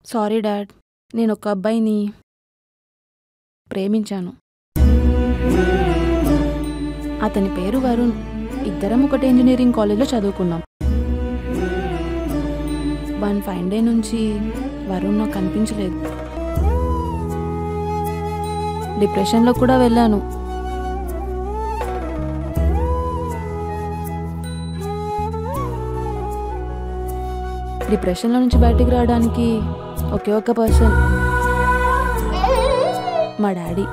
Sorry dad, నేను ఒక అబ్బాయిని ప్రేమించాను. అతని పేరు వరుణ్. ఇద్దరం ఒకటే ఇంజనీరింగ్ కాలేజ్లో చదువుకున్నాం. వన్ ఫైన్ డే నుంచి వరుణ్ నాకు కనిపించలేదు. డిప్రెషన్లో కూడా వెళ్ళాను. డిప్రెషన్లో నుంచి బయటికి రావడానికి ఒకే ఒక్క పర్సన్, మా డాడీ.